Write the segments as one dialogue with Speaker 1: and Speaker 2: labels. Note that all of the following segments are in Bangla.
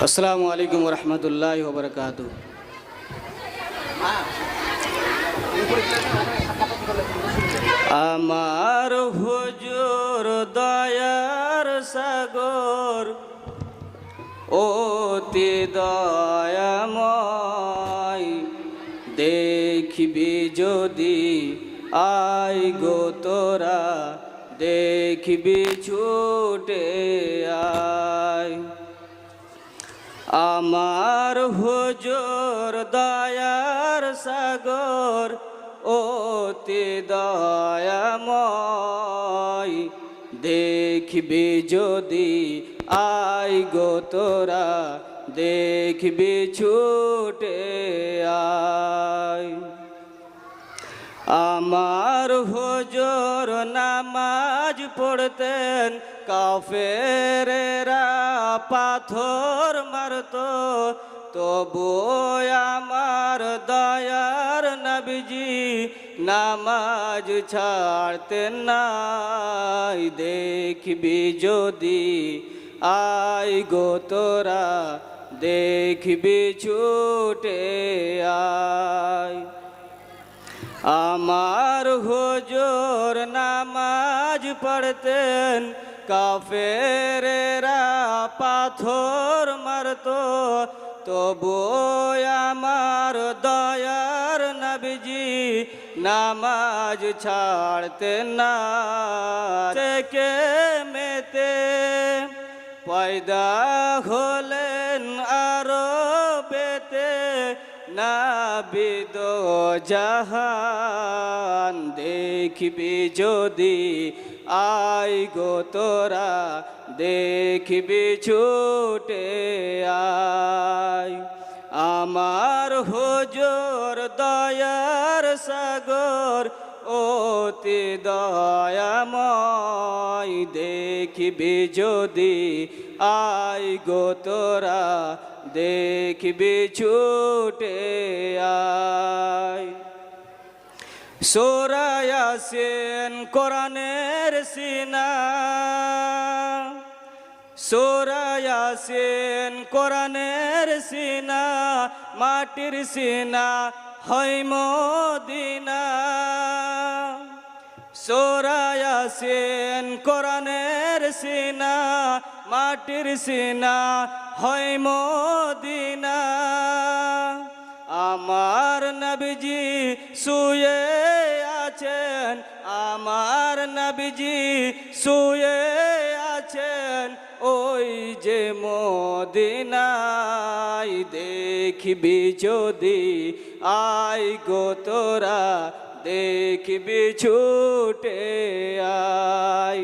Speaker 1: আসসালামু আলাইকুম রহমতুল্লাহি ওয়া বারাকাতুহু। আমার হুজুর দয়ার সাগর, অতি দয়াময়, দেখবি যদি আই গো তোরা, দেখবি ছুটে আয়। আমার হুজুর দয়ার সাগর, অতি দয়াময়, দেখবি যদি আই গো তোরা, দেখবি ছুটে আয়। আমার হুজুর নামাজ পড়তেন, কাফেরেরা পাথর মারত, তবু আমার দয়ার নবীজি নামাজ ছাড়তেন না। দেখবি যদি আই গো তোরা, দেখবি ছুটে আয়। আমার হুজুর নামাজ পড়তেন, কাফেরেরা পাথর মারত, তবু আমার দয়ার নবীজি নামাজ ছাড়তেন না। থেকে মেতে পয়দা হলেন আরবেতে, নাবিদ জাহান, দেখবি যদি আই গো তোরা, দেখবি ছুটে আয়। আমার হুজুর দয়ার সাগর, অতি দয়াময়, দেখবি যদি আই গো তোরা, দেখবি ছুটে আয়। সূরা ইয়াসিন কোরআনের সিনা, সূরা ইয়াসিন কোরআনের সিনা, মাটির সিনা হয় মদিনা। সূরা ইয়াসিন কোরআনের সিনা, মাটির সিনা হয় মদিনা। আমার নবীজি শুয়ে আছেন, আমার নবীজি শুয়ে আছেন ওই যে মদিনায়, দেখবি যদি আই গো তোরা, দেখবি ছুটে আয়।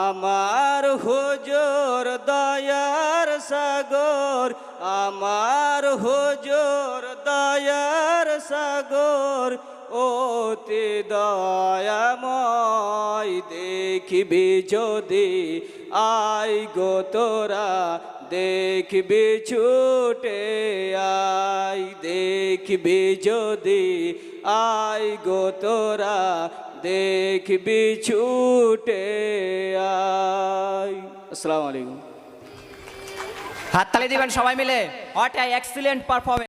Speaker 1: আমার হুজুর দয়ার সাগর, আমার হুজুর দয়ার সাগর, অতি দয়াময়, দেখবি যদি আই গো তোরা, দেখবি ছুটে আয়। দেখবি যদি আই গো তোরা, দেখবি ছুটে আয়। আসসালামু আলাইকুম।
Speaker 2: হাততালি দিবেন সবাই মিলে। What a excellent performance.